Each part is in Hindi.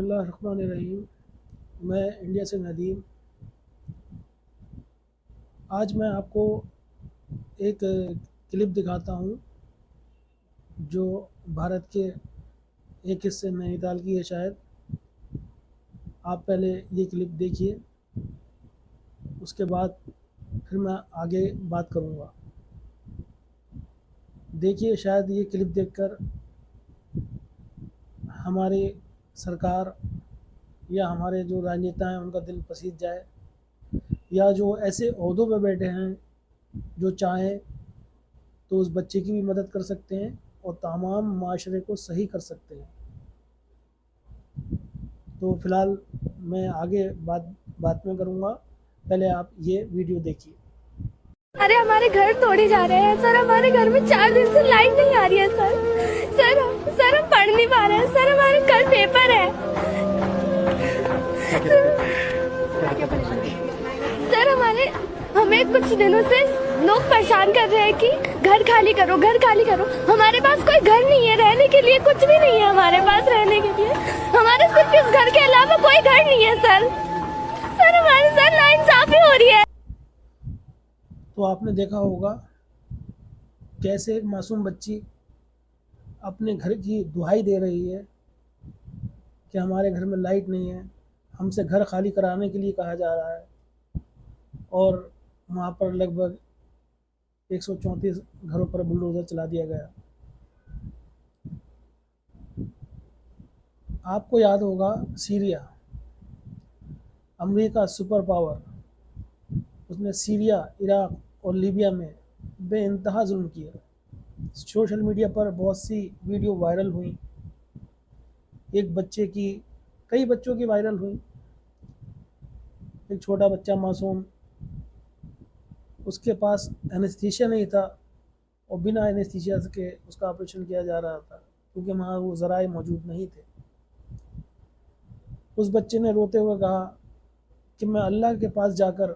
बिस्मिल्लाहिर्रहमानिर्रहीम। मैं इंडिया से नदीम। आज मैं आपको एक क्लिप दिखाता हूँ जो भारत के एक हिस्से नैनीताल की है शायद। आप पहले ये क्लिप देखिए, उसके बाद फिर मैं आगे बात करूँगा। देखिए, शायद ये क्लिप देखकर हमारी सरकार या हमारे जो राजनेता हैं उनका दिल पसीज जाए, या जो ऐसे ओहदों पे बैठे हैं जो चाहें तो उस बच्चे की भी मदद कर सकते हैं और तमाम माशरे को सही कर सकते हैं। तो फ़िलहाल मैं आगे बात में करूँगा, पहले आप ये वीडियो देखिए। अरे हमारे घर तोड़े जा रहे हैं सर। हमारे घर में 4 दिन से लाइट नहीं आ रही है सर। सर हम पढ़ नहीं पा रहे हैं सर। हमारे कल पेपर है सर। हमें कुछ दिनों से लोग परेशान कर रहे हैं कि घर खाली करो, घर खाली करो। हमारे पास कोई घर नहीं है रहने के लिए, कुछ भी नहीं है हमारे पास रहने के लिए। हमारे सिर्फ इस घर के अलावा कोई घर नहीं है सर। हमारे साथ नाइंसाफी हो रही है। तो आपने देखा होगा कैसे एक मासूम बच्ची अपने घर की दुहाई दे रही है कि हमारे घर में लाइट नहीं है, हमसे घर खाली कराने के लिए कहा जा रहा है। और वहाँ पर लगभग 134 घरों पर बुलडोज़र चला दिया गया। आपको याद होगा सीरिया, अमेरिका सुपर पावर, उसने सीरिया, इराक और लीबिया में बेइंतहा जुल्म किया। सोशल मीडिया पर बहुत सी वीडियो वायरल हुई, एक बच्चे की, कई बच्चों की वायरल हुई। एक छोटा बच्चा मासूम, उसके पास एनेस्थीसिया नहीं था और बिना एनेस्थीसिया के उसका ऑपरेशन किया जा रहा था क्योंकि वहाँ वो ज़राए मौजूद नहीं थे। उस बच्चे ने रोते हुए कहा कि मैं अल्लाह के पास जाकर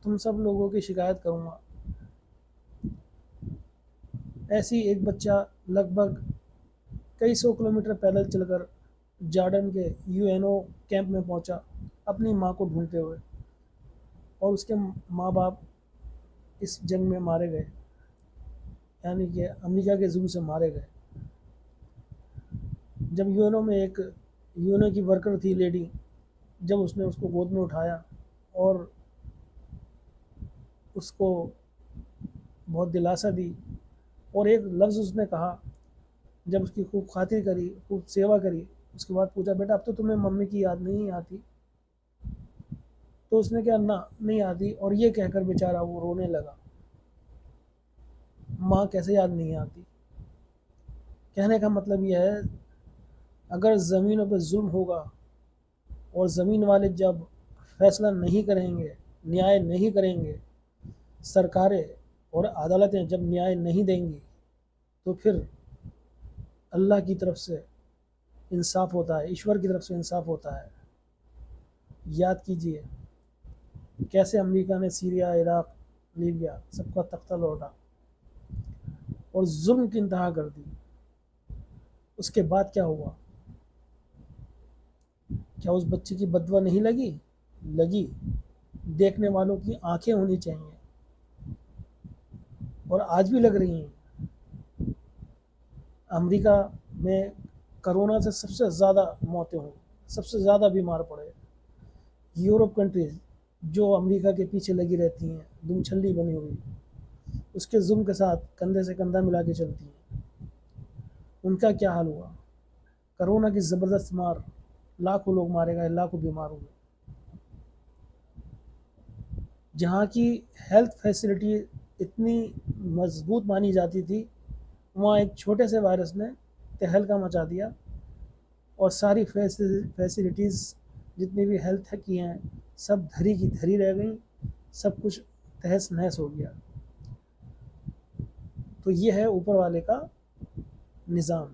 तुम सब लोगों की शिकायत करूँगा। ऐसी एक बच्चा लगभग कई सौ किलोमीटर पैदल चलकर जॉर्डन के यूएनओ कैंप में पहुंचा अपनी मां को ढूंढते हुए, और उसके माँ बाप इस जंग में मारे गए, यानी कि अमेरिका के जुल्म से मारे गए। जब यूएनओ में एक यूएनओ की वर्कर थी लेडी, जब उसने उसको गोद में उठाया और उसको बहुत दिलासा दी और एक लफ्ज़ उसने कहा, जब उसकी खूब खातिर करी, खूब सेवा करी, उसके बाद पूछा, बेटा अब तो तुम्हें मम्मी की याद नहीं आती? तो उसने क्या, ना नहीं आती। और ये कहकर बेचारा वो रोने लगा। माँ कैसे याद नहीं आती? कहने का मतलब यह है, अगर ज़मीनों पर जुल्म होगा और ज़मीन वाले जब फैसला नहीं करेंगे, न्याय नहीं करेंगे, सरकारें और अदालतें जब न्याय नहीं देंगी, तो फिर अल्लाह की तरफ से इंसाफ होता है, ईश्वर की तरफ से इंसाफ होता है। याद कीजिए कैसे अमेरिका ने सीरिया, इराक, लीबिया सबका तख्ता लौटा और जुल्म की इंतहा कर दी। उसके बाद क्या हुआ? क्या उस बच्चे की बदवा नहीं लगी? लगी। देखने वालों की आंखें होनी चाहिए, और आज भी लग रही हैं। अमेरिका में कोरोना से सबसे ज़्यादा मौतें हुई, सबसे ज़्यादा बीमार पड़े। यूरोप कंट्रीज़ जो अमेरिका के पीछे लगी रहती हैं, दुमछल्ली बनी हुई, उसके जुल्म के साथ कंधे से कंधा मिला के चलती हैं, उनका क्या हाल हुआ? कोरोना की ज़बरदस्त मार, लाखों लोग मारे गए, लाखों बीमार हुए। जहाँ की हेल्थ फैसिलिटी इतनी मजबूत मानी जाती थी, वहाँ एक छोटे से वायरस ने तहलका मचा दिया और सारी फैसिलिटीज़ जितनी भी हेल्थ की हैं सब धरी की धरी रह गई, सब कुछ तहस नहस हो गया। तो ये है ऊपर वाले का निज़ाम।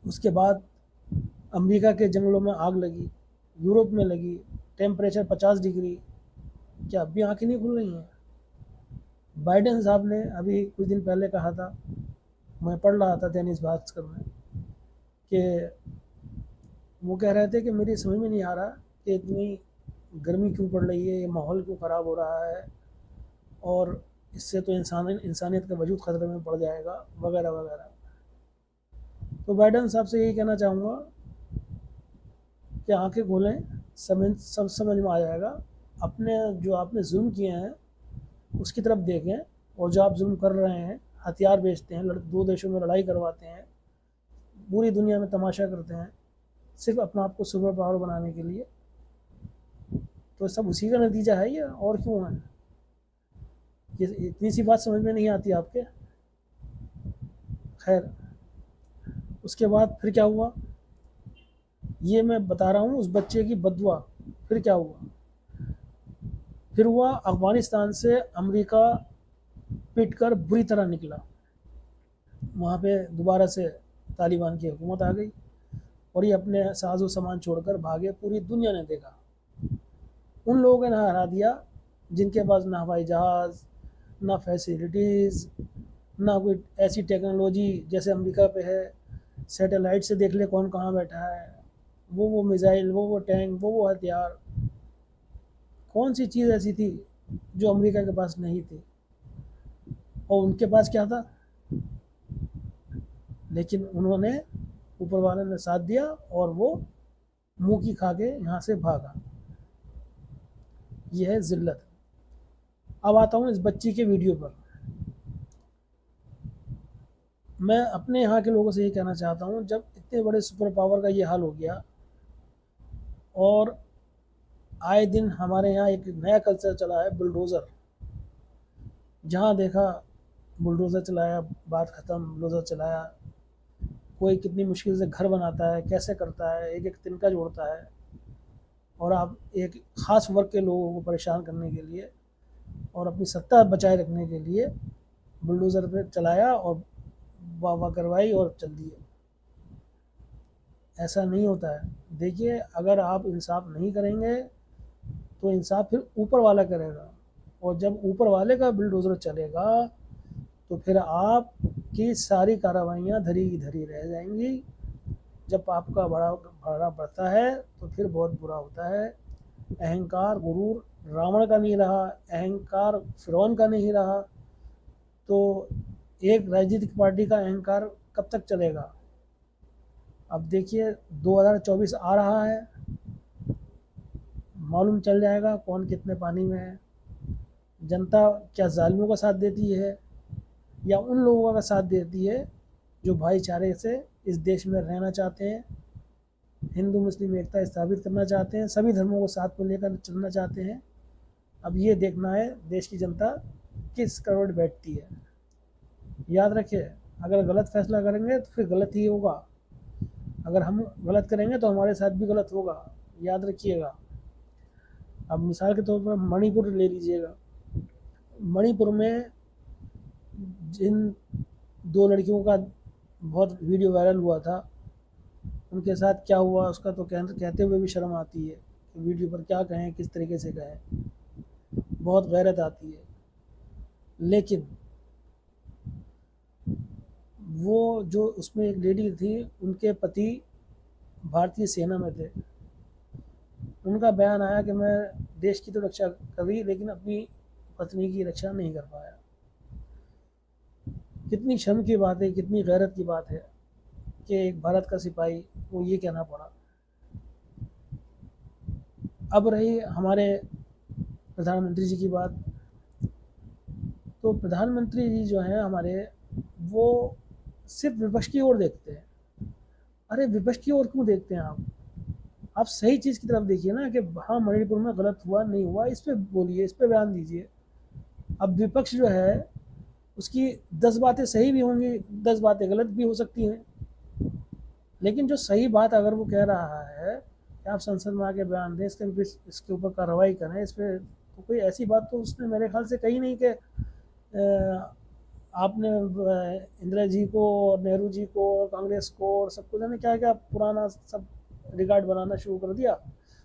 उसके बाद अमेरिका के जंगलों में आग लगी, यूरोप में लगी, टेम्परेचर 50 डिग्री। क्या अभी आँखें नहीं खुल रही हैं? बाइडेन साहब ने अभी कुछ दिन पहले कहा था, मैं पढ़ रहा था दैनिक भास्कर में, कि वो कह रहे थे कि मेरी समझ में नहीं आ रहा कि इतनी गर्मी क्यों पड़ रही है, ये माहौल क्यों ख़राब हो रहा है, और इससे तो इंसानियत का वजूद ख़तरे में पड़ जाएगा, वगैरह वगैरह। तो बाइडन साहब से यही कहना चाहूँगा कि आंखें खोलें, सब समझ में आ जाएगा। अपने जो आपने जुल्म किए हैं उसकी तरफ देखें, और जो आप जुल्म कर रहे हैं, हथियार बेचते हैं, दो देशों में लड़ाई करवाते हैं, पूरी दुनिया में तमाशा करते हैं सिर्फ अपना आप को सुपर पावर बनाने के लिए, तो सब उसी का नतीजा है ये, और क्यों है? ये इतनी सी बात समझ में नहीं आती आपके? खैर, उसके बाद फिर क्या हुआ ये मैं बता रहा हूँ, उस बच्चे की बददुआ। फिर क्या हुआ? फिर हुआ अफ़गानिस्तान से अमेरिका पिट कर बुरी तरह निकला, वहाँ पे दोबारा से तालिबान की हुकूमत आ गई, और ये अपने साजो सामान छोड़कर भागे। पूरी दुनिया ने देखा, उन लोगों ने हरा दिया जिनके पास ना हवाई जहाज़, ना फैसिलिटीज़, ना कोई ऐसी टेक्नोलॉजी जैसे अमेरिका पे है। सैटेलाइट से देख ले कौन कहाँ बैठा है, वो मिसाइल, वो टैंक, वो हथियार। कौन सी चीज़ ऐसी थी जो अमेरिका के पास नहीं थी, और उनके पास क्या था? लेकिन उन्होंने, ऊपर वाले ने साथ दिया, और वो मुंह की खा के यहाँ से भागा। यह है ज़िल्लत। अब आता हूँ इस बच्ची के वीडियो पर। मैं अपने यहाँ के लोगों से ये कहना चाहता हूँ, जब इतने बड़े सुपर पावर का ये हाल हो गया, और आए दिन हमारे यहाँ एक नया कल्चर चला है बुलडोज़र। जहाँ देखा बुलडोज़र चलाया, बात ख़त्म, बुलडोज़र चलाया। कोई कितनी मुश्किल से घर बनाता है, कैसे करता है, एक एक तिनका जोड़ता है, और आप एक ख़ास वर्ग के लोगों को परेशान करने के लिए और अपनी सत्ता बचाए रखने के लिए बुलडोज़र पे चलाया, और वाह वाह करवाई और चल दिए। ऐसा नहीं होता है। देखिए, अगर आप इंसाफ नहीं करेंगे तो इंसाफ फिर ऊपर वाला करेगा, और जब ऊपर वाले का बुलडोज़र चलेगा तो फिर आपकी सारी कार्रवाइयाँ धरी की धरी रह जाएंगी। जब पाप का बड़ा बढ़ता है तो फिर बहुत बुरा होता है। अहंकार, गुरूर रावण का नहीं रहा, अहंकार फिरौन का नहीं रहा, तो एक राजनीतिक पार्टी का अहंकार कब तक चलेगा? अब देखिए 2024 आ रहा है, मालूम चल जाएगा कौन कितने पानी में है। जनता क्या जालिमों का साथ देती है, या उन लोगों का साथ देती है जो भाईचारे से इस देश में रहना चाहते हैं, हिंदू मुस्लिम एकता स्थापित करना चाहते हैं, सभी धर्मों को साथ में लेकर चलना चाहते हैं। अब ये देखना है देश की जनता किस करवट बैठती है। याद रखिए, अगर गलत फैसला करेंगे तो फिर गलत ही होगा, अगर हम गलत करेंगे तो हमारे साथ भी गलत होगा, याद रखिएगा। अब मिसाल के तौर पर मणिपुर ले लीजिएगा। मणिपुर में जिन दो लड़कियों का बहुत वीडियो वायरल हुआ था, उनके साथ क्या हुआ उसका तो कहते हुए भी शर्म आती है कि वीडियो पर क्या कहें, किस तरीके से कहें, बहुत गैरत आती है। लेकिन वो जो उसमें एक लेडी थी, उनके पति भारतीय सेना में थे। उनका बयान आया कि मैं देश की तो रक्षा करी, लेकिन अपनी पत्नी की रक्षा नहीं कर पाया। कितनी शर्म की बात है, कितनी गैरत की बात है कि एक भारत का सिपाही को ये कहना पड़ा। अब रही हमारे प्रधानमंत्री जी की बात, तो प्रधानमंत्री जी जो हैं हमारे, वो सिर्फ विपक्ष की ओर देखते हैं। अरे विपक्ष की ओर क्यों देखते हैं आप सही चीज़ की तरफ देखिए ना, कि हाँ मणिपुर में गलत हुआ नहीं हुआ, इस पर बोलिए, इस पर बयान दीजिए। अब विपक्ष जो है उसकी 10 बातें सही भी होंगी, 10 बातें गलत भी हो सकती हैं, लेकिन जो सही बात अगर वो कह रहा है कि आप संसद में आके बयान दें, इसके ऊपर कार्रवाई करें, इस पर तो कोई ऐसी बात तो उसने मेरे ख्याल से कही नहीं कि आपने इंदिरा जी को और नेहरू जी को और कांग्रेस को और सबको जाने क्या क्या पुराना सब रिकॉर्ड बनाना शुरू कर दिया,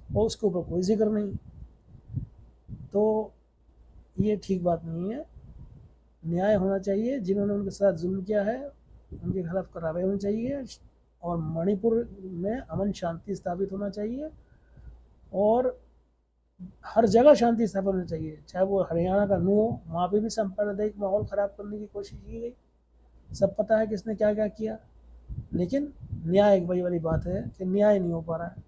और उसके ऊपर कोई जिक्र नहीं। तो ये ठीक बात नहीं है। न्याय होना चाहिए, जिन्होंने उनके साथ जुल्म किया है उनके खिलाफ कार्रवाई होनी चाहिए, और मणिपुर में अमन शांति स्थापित होना चाहिए और हर जगह शांति स्थापित होनी चाहिए। चाहे वो हरियाणा का नू हो, वहाँ पे भी सांप्रदायिक माहौल ख़राब करने की कोशिश की गई। सब पता है किसने क्या क्या किया, लेकिन न्याय एक बड़ी वाली बात है कि न्याय नहीं हो पा रहा है।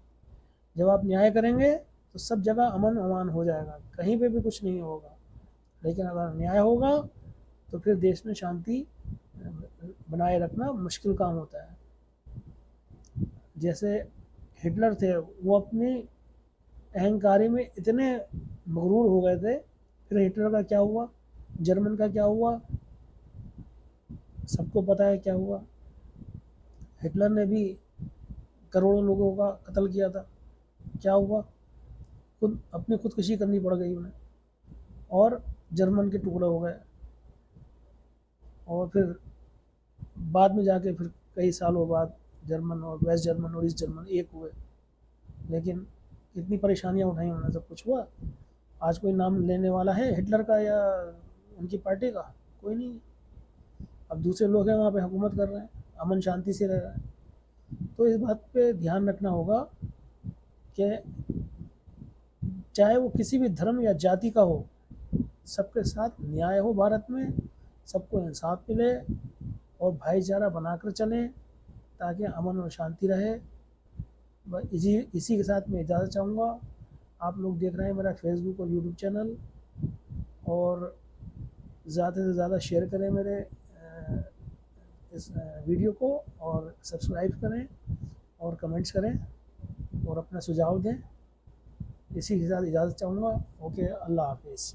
जब आप न्याय करेंगे तो सब जगह अमन अमान हो जाएगा, कहीं पे भी कुछ नहीं होगा। लेकिन अगर न्याय होगा तो फिर देश में शांति बनाए रखना मुश्किल काम होता है। जैसे हिटलर थे, वो अपनी अहंकारी में इतने मगरूर हो गए थे, फिर हिटलर का क्या हुआ, जर्मन का क्या हुआ, सबको पता है क्या हुआ। हिटलर ने भी करोड़ों लोगों का कत्ल किया था, क्या हुआ, अपनी खुदकुशी करनी पड़ गई उन्हें और जर्मन के टुकड़े हो गए। और फिर बाद में जाके फिर कई सालों बाद जर्मन और वेस्ट जर्मन और ईस्ट जर्मन एक हुए, लेकिन कितनी परेशानियां उठाई उन्होंने, सब कुछ हुआ। आज कोई नाम लेने वाला है हिटलर का या उनकी पार्टी का? कोई नहीं। अब दूसरे लोग हैं वहाँ पे हुकूमत कर रहे हैं, अमन शांति से रह रहा है। तो इस बात पे ध्यान रखना होगा कि चाहे वो किसी भी धर्म या जाति का हो, सबके साथ न्याय हो भारत में, सबको इंसाफ मिले और भाईचारा बनाकर चलें ताकि अमन और शांति रहे। बस इसी के साथ मैं इजाज़त चाहूँगा। आप लोग देख रहे हैं मेरा फेसबुक और यूट्यूब चैनल, और ज़्यादा से ज़्यादा शेयर करें मेरे इस वीडियो को, और सब्सक्राइब करें और कमेंट्स करें और अपना सुझाव दें। इसी के साथ इजाज़त चाहूँगा। ओके, अल्लाह हाफिज़।